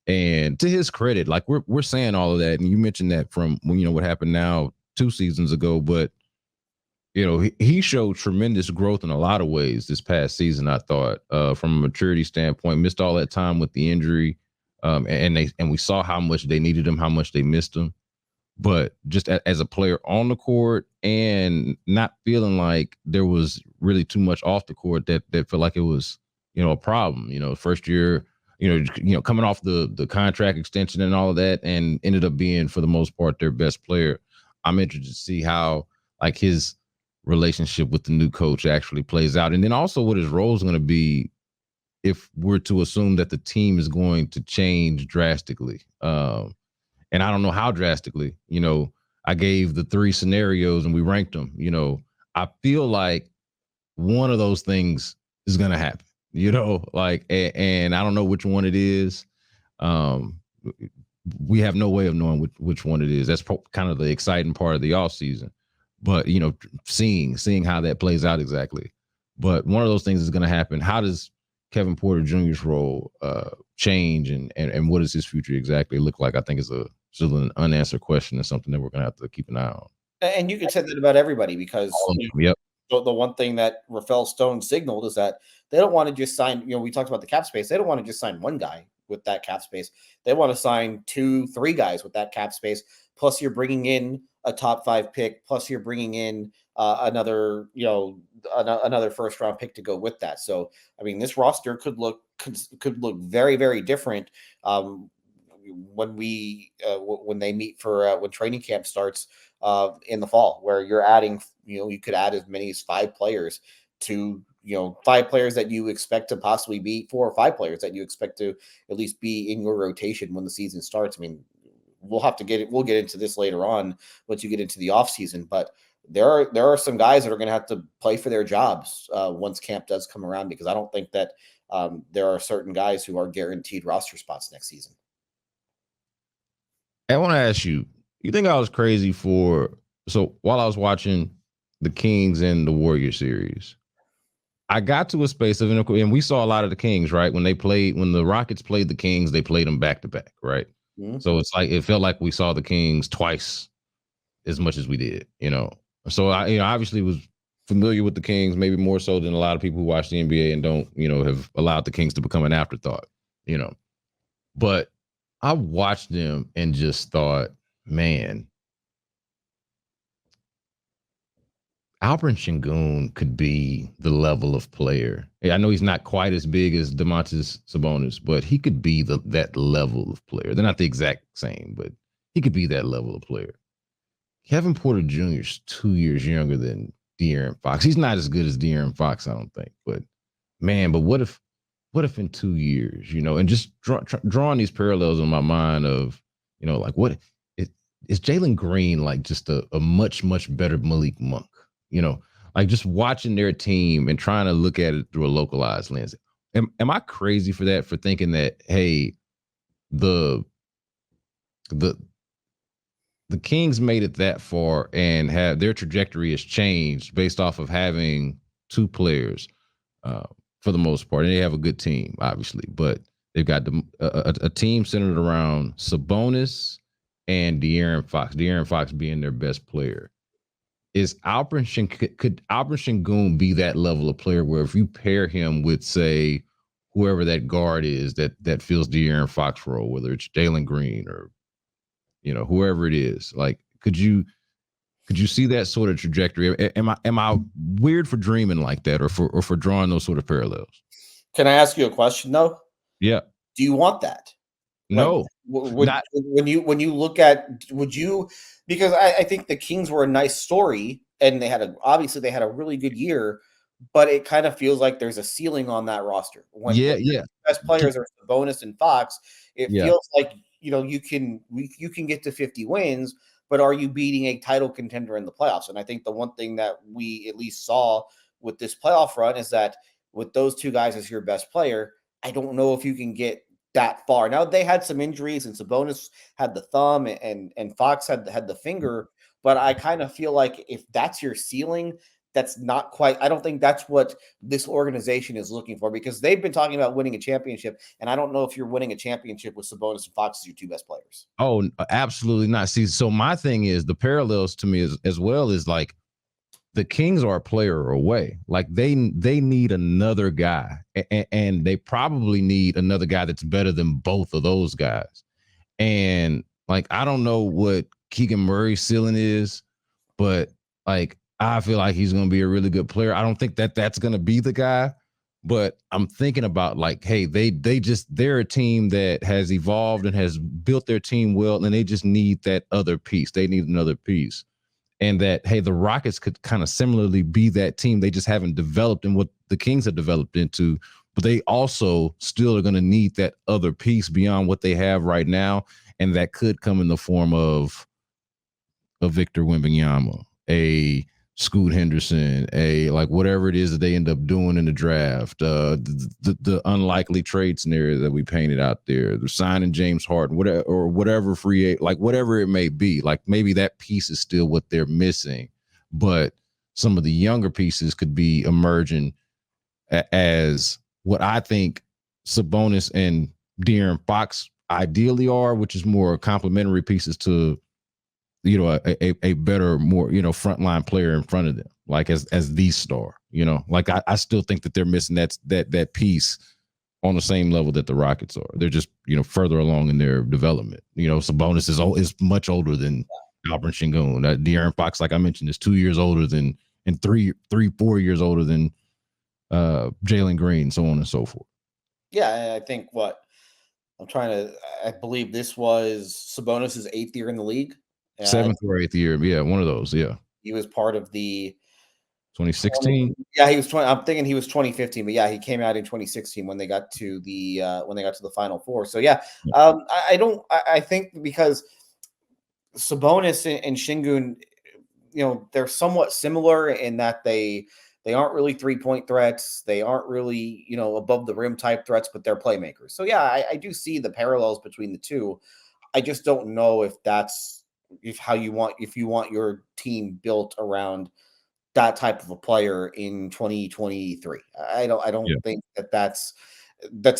S2: And to his credit, like we're saying all of that, and you mentioned that from, you know, what happened now 2 seasons ago, but you know, he showed tremendous growth in a lot of ways this past season. I thought, from a maturity standpoint, missed all that time with the injury, and we saw how much they needed him, how much they missed him. But just as a player on the court, and not feeling like there was really too much off the court that felt like it was, you know, a problem. You know, first year, you know, coming off the contract extension and all of that, and ended up being, for the most part, their best player. I'm interested to see how like his relationship with the new coach actually plays out, and then also what his role is going to be if we're to assume that the team is going to change drastically. And I don't know how drastically. I gave the 3 scenarios and we ranked them. I feel like one of those things is going to happen. And I don't know which one it is. We have no way of knowing which one it is. That's kind of the exciting part of the offseason. But seeing how that plays out exactly. But one of those things is going to happen. How does Kevin Porter Jr.'s role change, and what does his future exactly look like? I think is still an unanswered question and something that we're going to have to keep an eye on.
S3: And you can say that about everybody because
S2: yep.
S3: The one thing that Rafael Stone signaled is that they don't want to just sign, we talked about the cap space. They don't want to just sign one guy with that cap space. They want to sign 2-3 guys with that cap space. Plus you're bringing in a top 5 pick. Plus you're bringing in another first round pick to go with that. So, I mean, this roster could look very, very different when they meet for when training camp starts in the fall, where you're adding, you could add as many as 5 players to, 5 players that you expect to possibly be 4 or 5 players that you expect to at least be in your rotation when the season starts. I mean, we'll get into this later on once you get into the offseason, but there are some guys that are going to have to play for their jobs once camp does come around, because I don't think that there are certain guys who are guaranteed roster spots next season.
S2: I want to ask you, you think I was crazy so while I was watching the Kings and the Warriors series, I got to a space of, and we saw a lot of the Kings, right? When the Rockets played the Kings, they played them back to back, right? Mm-hmm. So it felt like we saw the Kings twice as much as we did, So I, obviously was familiar with the Kings, maybe more so than a lot of people who watch the NBA and don't, have allowed the Kings to become an afterthought, But I watched them and just thought, man, Alperen Sengun could be the level of player. I know he's not quite as big as Domantas Sabonis, but he could be that level of player. They're not the exact same, but he could be that level of player. Kevin Porter Jr. is 2 years younger than De'Aaron Fox. He's not as good as De'Aaron Fox, I don't think. But man, what if in 2 years, and just drawing these parallels in my mind of, like what is Jalen Green like just a much, much better Malik Monk? Like just watching their team and trying to look at it through a localized lens. Am I crazy for that? For thinking that, hey, the Kings made it that far and have their trajectory has changed based off of having 2 players for the most part. And they have a good team, obviously, but they've got a team centered around Sabonis and De'Aaron Fox. De'Aaron Fox being their best player. Could Alperen Sengun be that level of player where if you pair him with, say, whoever that guard is that fills De'Aaron Fox role, whether it's Jalen Green or whoever it is, like could you see that sort of trajectory? Am I weird for dreaming like that, or for drawing those sort of parallels?
S3: Can I ask you a question though?
S2: Yeah.
S3: Do you want that?
S2: No.
S3: Like, when you look at, would you? Because I think the Kings were a nice story, and they had a really good year, but it kind of feels like there's a ceiling on that roster. When the best players are Sabonis and Fox, it feels like you can get to 50 wins, but are you beating a title contender in the playoffs? And I think the one thing that we at least saw with this playoff run is that with those 2 guys as your best player, I don't know if you can get that far. Now they had some injuries, and Sabonis had the thumb and Fox had the finger, but I kind of feel like if that's your ceiling, that's not quite, I don't think that's what this organization is looking for, because they've been talking about winning a championship, and I don't know if you're winning a championship with Sabonis and Fox as your 2 best players.
S2: Oh, absolutely not. See, so my thing is, the parallels to me as well is like the Kings are a player away. Like they need another guy, and they probably need another guy that's better than both of those guys. And like, I don't know what Keegan Murray's ceiling is, but like, I feel like he's going to be a really good player. I don't think that's going to be the guy, but I'm thinking about like, hey, they're a team that has evolved and has built their team well, and they just need that other piece. They need another piece. and that, hey, the Rockets could kind of similarly be that team. They just haven't developed in what the Kings have developed into, but they also still are going to need that other piece beyond what they have right now, and that could come in the form of a Victor Wembanyama, a Scoot Henderson, a like whatever it is that they end up doing in the draft, the unlikely trade scenario that we painted out there, the signing James Harden, whatever free, like whatever it may be, like maybe that piece is still what they're missing, but some of the younger pieces could be emerging as what I think Sabonis and De'Aaron Fox ideally are, which is more complementary pieces to a better, more frontline player in front of them, like as the star. Like I still think that they're missing that piece on the same level that the Rockets are. They're just further along in their development. Sabonis is much older than Alperen Sengun. De'Aaron Fox, like I mentioned, is 2 years older than, and 4 years older than Jalen Green, so on and so forth.
S3: Yeah, I think I believe this was Sabonis's 8th year in the league.
S2: 7th or 8th year. Yeah, one of those. Yeah.
S3: He was part of the
S2: 2016.
S3: Yeah, he was 20. I'm thinking he was 2015, but yeah, he came out in 2016 when they got to the Final Four. So yeah, I think because Sabonis and Sengun, they're somewhat similar in that they aren't really 3-point threats. They aren't really, above the rim type threats, but they're playmakers. So yeah, I do see the parallels between the two. I just don't know if you want your team built around that type of a player in 2023. I don't think that's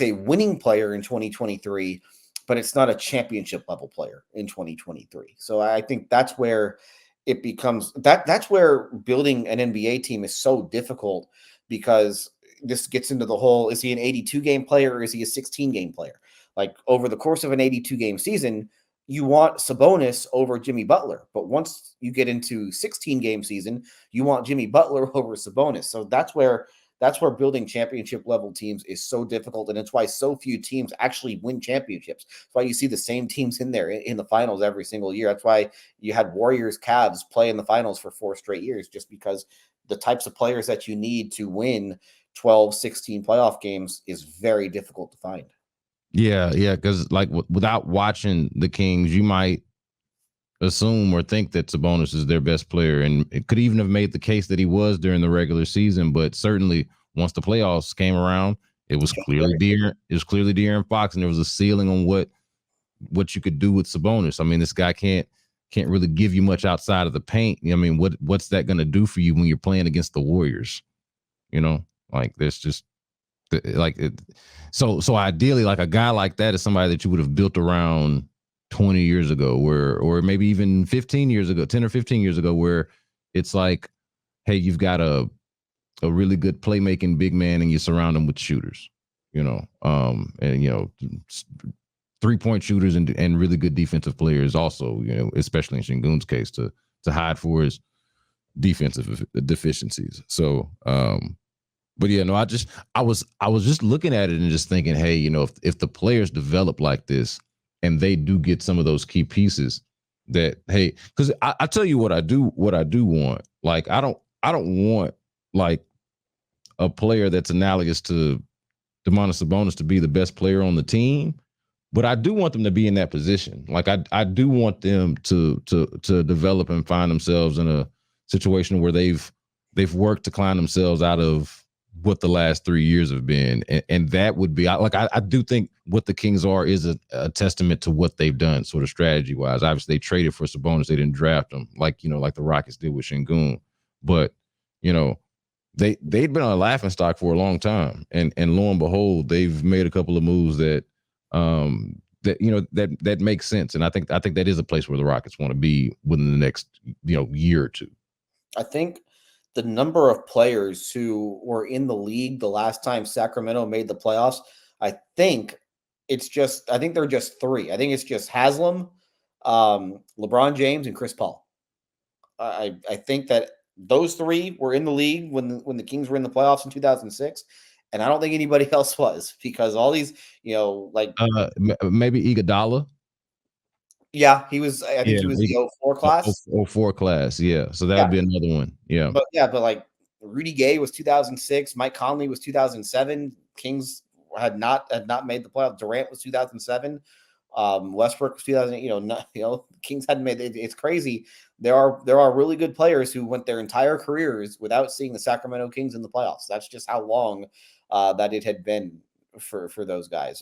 S3: a winning player in 2023, but it's not a championship level player in 2023. So I think that's where it becomes that's where building an NBA team is so difficult, because this gets into the whole, is he an 82 game player or is he a 16 game player? Like over the course of an 82 game season, you want Sabonis over Jimmy Butler. But once you get into 16 game season, you want Jimmy Butler over Sabonis. So that's where building championship level teams is so difficult. And it's why so few teams actually win championships. That's why you see the same teams in there in the finals every single year. That's why you had Warriors, Cavs play in the finals for 4 straight years, just because the types of players that you need to win 12, 16 playoff games is very difficult to find.
S2: Yeah, because like without watching the Kings, you might assume or think that Sabonis is their best player, and it could even have made the case that he was during the regular season. But certainly, once the playoffs came around, it was clearly De'Aaron Fox, and there was a ceiling on what you could do with Sabonis. I mean, this guy can't really give you much outside of the paint. I mean, what's that going to do for you when you're playing against the Warriors? Like there's just like it. So ideally, like a guy like that is somebody that you would have built around 20 years ago, or maybe even 15 years ago, 10 or 15 years ago, where it's like, hey, you've got a really good playmaking big man and you surround him with shooters, and 3-point shooters and really good defensive players also, especially in Sengun's case, to hide for his defensive deficiencies. So but yeah, no, I was just looking at it and just thinking, hey, if the players develop like this and they do get some of those key pieces, that, hey, because I tell you what I do want. Like I don't want like a player that's analogous to Domantas Sabonis to be the best player on the team, but I do want them to be in that position. Like I do want them to develop and find themselves in a situation where they've worked to climb themselves out of what the last 3 years have been, and that would be like I do think what the Kings are is a testament to what they've done, sort of strategy wise. Obviously, they traded for Sabonis; they didn't draft him like the Rockets did with Sengun, but they'd been on a laughing stock for a long time, and lo and behold, they've made a couple of moves that that makes sense, and I think that is a place where the Rockets want to be within the next year or two.
S3: I think the number of players who were in the league the last time Sacramento made the playoffs, I think they're just 3. I think it's just Haslam, LeBron James, and Chris Paul. I think that those 3 were in the league when the Kings were in the playoffs in 2006, and I don't think anybody else was, because all these,
S2: maybe Iguodala.
S3: Yeah, he was. I think
S2: Yeah,
S3: he was the '04 class.
S2: 04 class. Yeah, so that
S3: Yeah,
S2: would be another one. Yeah.
S3: but like Rudy Gay was 2006. Mike Conley was 2007. Kings had not made the playoffs. Durant was 2007. Westbrook was 2000. Kings hadn't made it. It's crazy. There are really good players who went their entire careers without seeing the Sacramento Kings in the playoffs. That's just how long that it had been for those guys.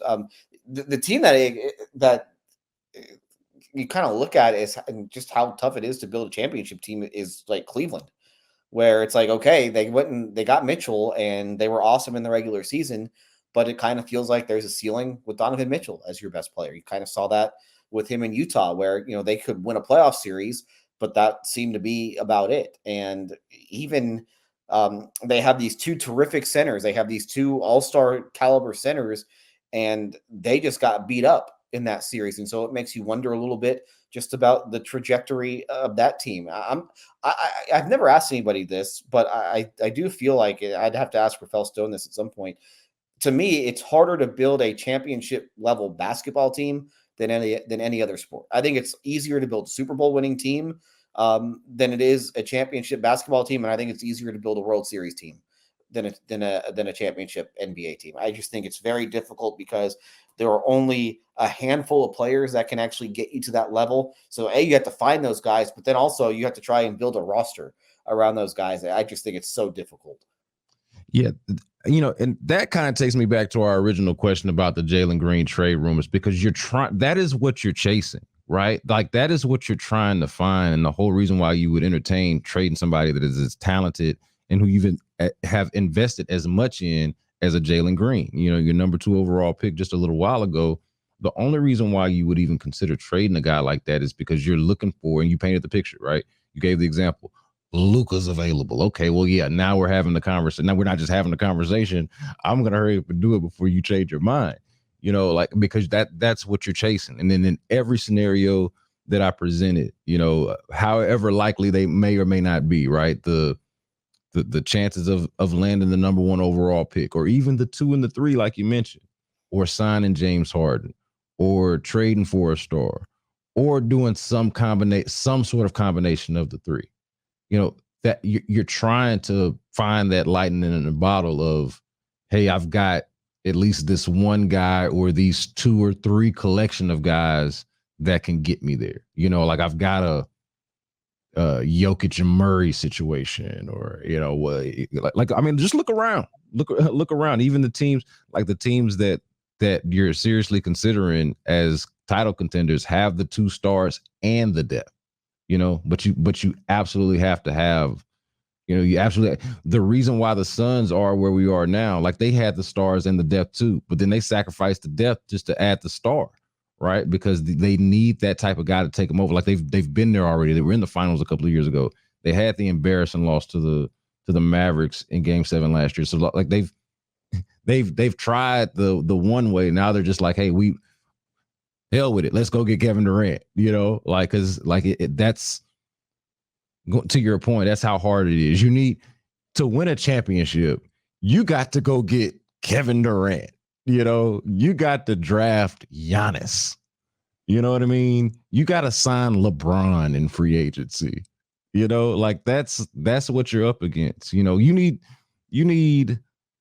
S3: The team that you kind of look at is just how tough it is to build a championship team is like Cleveland, where it's like, okay, they went and they got Mitchell and they were awesome in the regular season, but it kind of feels like there's a ceiling with Donovan Mitchell as your best player. You kind of saw that with him in Utah, where they could win a playoff series, but that seemed to be about it. And even they have these two terrific centers. They have these two all-star caliber centers, and they just got beat up in that series. And so it makes you wonder a little bit just about the trajectory of that team. I've never asked anybody this, but I do feel like I'd have to ask Rafael Stone this at some point. To me, it's harder to build a championship level basketball team than any other sport. I think it's easier to build a Super Bowl winning team than it is a championship basketball team, and I think it's easier to build a World Series team than a championship NBA team. I just think it's very difficult because there are only a handful of players that can actually get you to that level. So you have to find those guys, but then also you have to try and build a roster around those guys. I just think it's so difficult.
S2: Yeah, and that kind of takes me back to our original question about the Jalen Green trade rumors, because that is what you're chasing, right? Like that is what you're trying to find. And the whole reason why you would entertain trading somebody that is as talented and who you have invested as much in as a Jalen Green, your number 2 overall pick just a little while ago. The only reason why you would even consider trading a guy like that is because you're looking for, and you painted the picture, right? You gave the example. Luka's available. Okay, well, yeah, now we're having the conversation. Now we're not just having the conversation. I'm going to hurry up and do it before you change your mind, because that's what you're chasing. And then in every scenario that I presented, however likely they may or may not be, right? The chances of landing the number 1 overall pick, or even the 2 and the 3, like you mentioned, or signing James Harden, or trading for a star, or doing some sort of combination of the 3. That you're trying to find that lightning in the bottle of, hey, I've got at least this one guy or these 2 or 3 collection of guys that can get me there. Like I've got a Jokic and Murray situation, or just look around, look around. Even the teams that you're seriously considering as title contenders have the 2 stars and the depth. But you absolutely have to have, the reason why the Suns are where we are now, like they had the stars and the depth too, but then they sacrificed the depth just to add the star, right? Because they need that type of guy to take them over. Like they've been there already. They were in the finals a couple of years ago. They had the embarrassing loss to the Mavericks in Game 7 last year. So like they've tried the one way. Now they're just like, hey, hell with it. Let's go get Kevin Durant, because that's, to your point, that's how hard it is. You need to win a championship. You got to go get Kevin Durant. You got to draft Giannis. You know what I mean? You got to sign LeBron in free agency. Like that's what you're up against. You need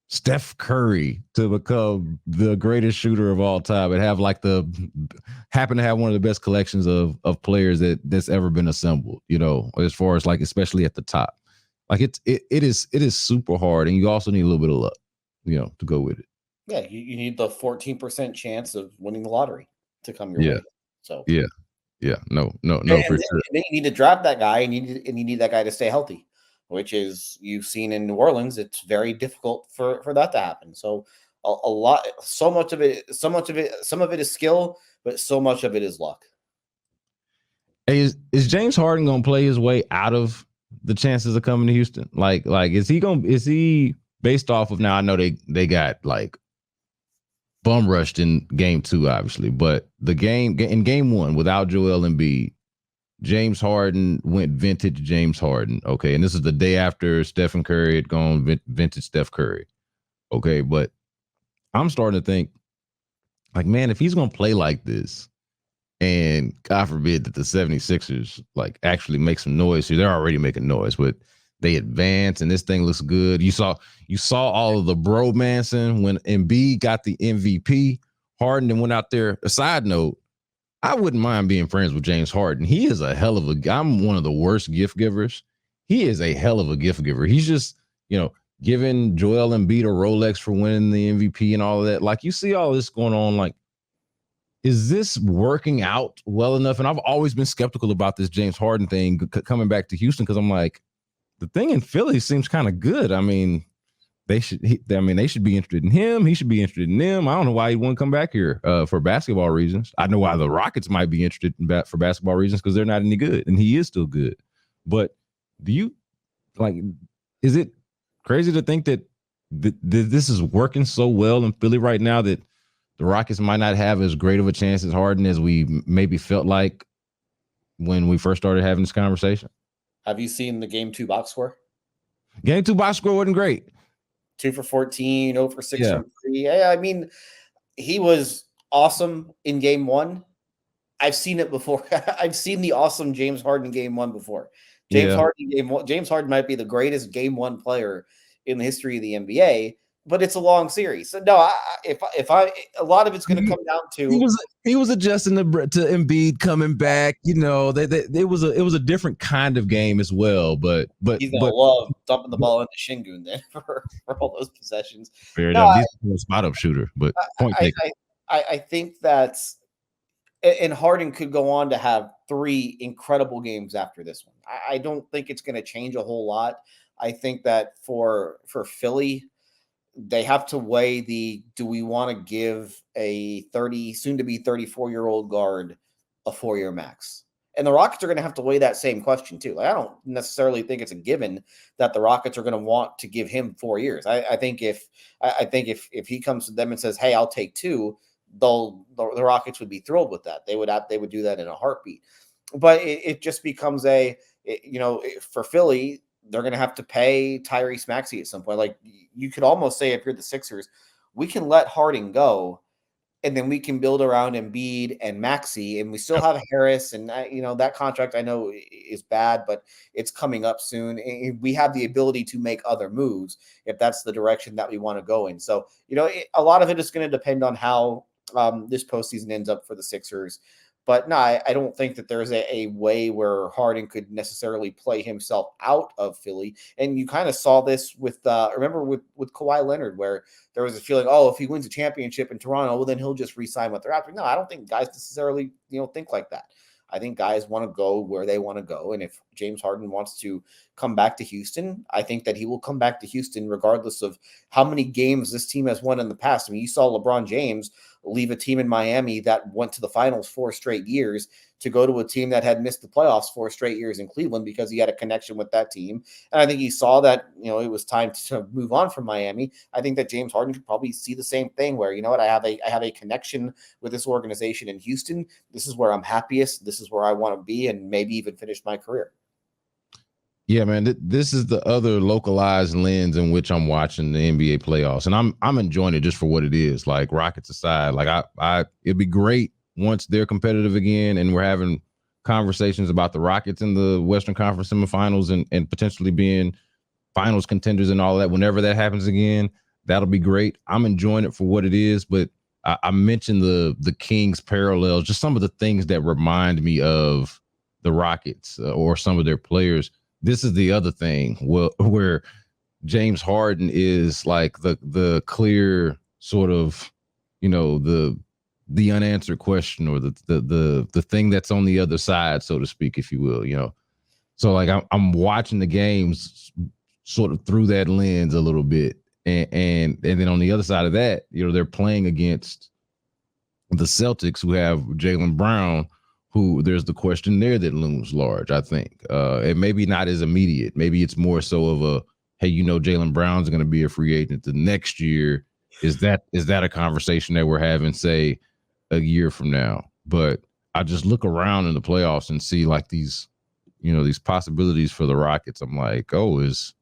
S2: Steph Curry to become the greatest shooter of all time and happen to have one of the best collections of players that's ever been assembled, as far as like, especially at the top. Like it is super hard. And you also need a little bit of luck, to go with it.
S3: Yeah. You need the 14% chance of winning the lottery to come your way. So
S2: yeah. No, for sure.
S3: Then you need to draft that guy, and you need that guy to stay healthy, which is, you've seen in New Orleans, it's very difficult for that to happen. So some of it is skill, but so much of it is luck.
S2: Hey, is James Harden gonna play his way out of the chances of coming to Houston? Like is he based off of, now I know they got like bum rushed in Game 2, obviously, but in Game 1 without Joel Embiid, James Harden went vintage James Harden. Okay. And this is the day after Stephen Curry had gone vintage Steph Curry. Okay. But I'm starting to think, like, man, if he's going to play like this And God forbid that the 76ers like actually make some noise here. They're already making noise, but they advance and this thing looks good. You saw all of the bromancing when Embiid got the MVP. Harden and went out there. A side note, I wouldn't mind being friends with James Harden. He is a hell of a guy. I'm one of the worst gift givers. He is a hell of a gift giver. He's just, giving Joel Embiid a Rolex for winning the MVP and all of that. Like, you see all this going on, like, is this working out well enough? And I've always been skeptical about this James Harden thing coming back to Houston because I'm like, the thing in Philly seems kind of good. I mean, they should be interested in him. He should be interested in them. I don't know why he wouldn't come back here for basketball reasons. I know why the Rockets might be interested in for basketball reasons because they're not any good, and he is still good. But is it crazy to think that this is working so well in Philly right now that the Rockets might not have as great of a chance as Harden as we maybe felt like when we first started having this conversation?
S3: Have you seen the Game 2 box score?
S2: Game 2 box score wasn't great.
S3: 2 for 14, 0 for 6 from 3. Yeah, I mean, he was awesome in Game 1. I've seen it before. I've seen the awesome James Harden Game 1 before. James Harden might be the greatest Game 1 player in the history of the NBA, but it's a long series. So no, a lot of it's going to come down to
S2: he was adjusting to Embiid coming back. It was a different kind of game as well. But
S3: he's gonna love dumping the ball into Şengün then for all those possessions.
S2: Fair enough. He's a spot up shooter, but point taken.
S3: I think that's and Harden could go on to have 3 incredible games after this one. I don't think it's going to change a whole lot. I think that for Philly, they have to weigh do we want to give a soon to be 34-year-old guard a 4-year max? And the Rockets are going to have to weigh that same question too. Like, I don't necessarily think it's a given that the Rockets are going to want to give him 4 years. I think if he comes to them and says, "Hey, I'll take 2," the Rockets would be thrilled with that. They would do that in a heartbeat. But it just becomes for Philly, they're going to have to pay Tyrese Maxey at some point. Like, you could almost say, if you're the Sixers, we can let Harden go, and then we can build around Embiid and Maxey, and we still have Harris. And that contract I know is bad, but it's coming up soon. And we have the ability to make other moves if that's the direction that we want to go in. So a lot of it is going to depend on how this postseason ends up for the Sixers. But no, I don't think that there's a way where Harden could necessarily play himself out of Philly. And you kind of saw this with Kawhi Leonard, where there was a feeling, if he wins a championship in Toronto, well, then he'll just re-sign with the Raptors. No, I don't think guys necessarily, think like that. I think guys want to go where they want to go. And if James Harden wants to come back to Houston, I think that he will come back to Houston regardless of how many games this team has won in the past. I mean, you saw LeBron James leave a team in Miami that went to the finals 4 straight years to go to a team that had missed the playoffs 4 straight years in Cleveland because he had a connection with that team. And I think he saw that, it was time to move on from Miami. I think that James Harden could probably see the same thing where, I have a connection with this organization in Houston. This is where I'm happiest. This is where I want to be, and maybe even finish my career.
S2: Yeah, man, this is the other localized lens in which I'm watching the NBA playoffs, and I'm enjoying it just for what it is. Like, Rockets aside, like it'd be great once they're competitive again, and we're having conversations about the Rockets in the Western Conference semifinals and potentially being finals contenders and all that. Whenever that happens again, that'll be great. I'm enjoying it for what it is, but I mentioned the Kings parallels, just some of the things that remind me of the Rockets or some of their players. This is the other thing where James Harden is like the clear sort of, the unanswered question or the thing that's on the other side, so to speak, if you will, So like I'm watching the games sort of through that lens a little bit. And then on the other side of that, they're playing against the Celtics, who have Jalen Brown, who there's the question there that looms large, I think. And maybe not as immediate. Maybe it's more so of a, hey, Jalen Brown's going to be a free agent the next year. Is that a conversation that we're having, say, a year from now? But I just look around in the playoffs and see like these possibilities for the Rockets. I'm like, is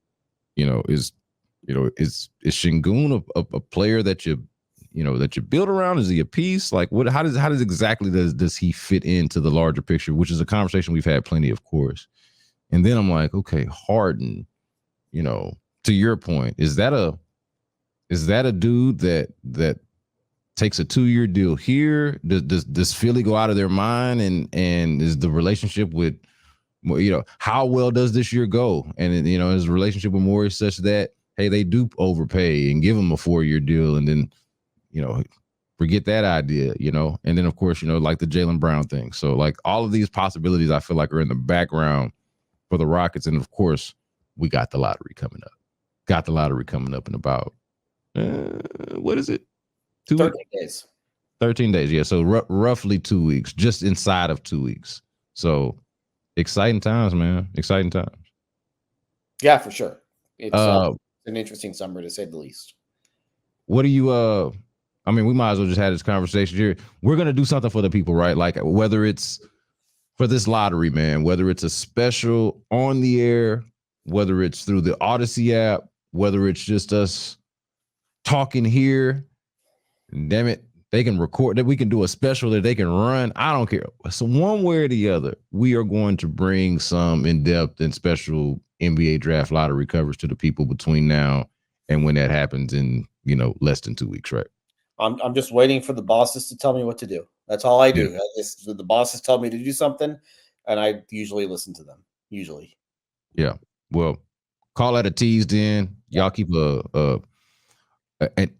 S2: Şengün a player that you that you build around? Is he a piece? Like what? How does exactly does he fit into the larger picture? Which is a conversation we've had plenty, of course. And then I'm like, okay, Harden. To your point, is that a dude that takes a 2-year deal here? Does Philly go out of their mind? And is the relationship with, how well does this year go? And is the relationship with Morey such that, hey, they do overpay and give him a 4-year deal, and then forget that idea, and then of course like the Jalen Brown thing. So like all of these possibilities, I feel like are in the background for the Rockets, and of course we got the lottery coming up. In about what is it?
S3: 13 days.
S2: 13 days, yeah. So roughly 2 weeks, just inside of 2 weeks. So exciting times, man. Exciting times.
S3: Yeah, for sure. It's an interesting summer, to say the least.
S2: What do you we might as well just have this conversation here. We're gonna do something for the people, right? Like whether it's for this lottery, man, whether it's a special on the air, whether it's through the Odyssey app, whether it's just us talking here. Damn it, they can record that. We can do a special that they can run. I don't care. So one way or the other, we are going to bring some in-depth and special NBA draft lottery coverage to the people between now and when that happens in, less than 2 weeks, right?
S3: I'm just waiting for the bosses to tell me what to do. That's all I do. Yeah. The bosses tell me to do something, and I usually listen to them. Usually.
S2: Yeah. Well, call that a tease then. Y'all keep an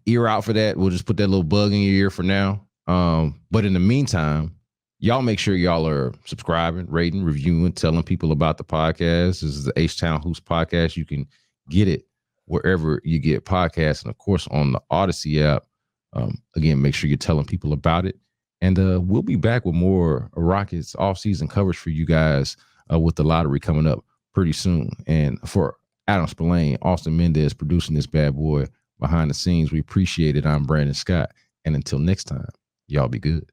S2: ear out for that. We'll just put that little bug in your ear for now. But in the meantime, y'all make sure y'all are subscribing, rating, reviewing, telling people about the podcast. This is the H-Town Hoops podcast. You can get it wherever you get podcasts, and of course on the Odyssey app. Again, make sure you're telling people about it. And we'll be back with more Rockets offseason coverage for you guys with the lottery coming up pretty soon. And for Adam Spolane, Austin Mendez producing this bad boy behind the scenes, we appreciate it. I'm Brandon Scott. And until next time, y'all be good.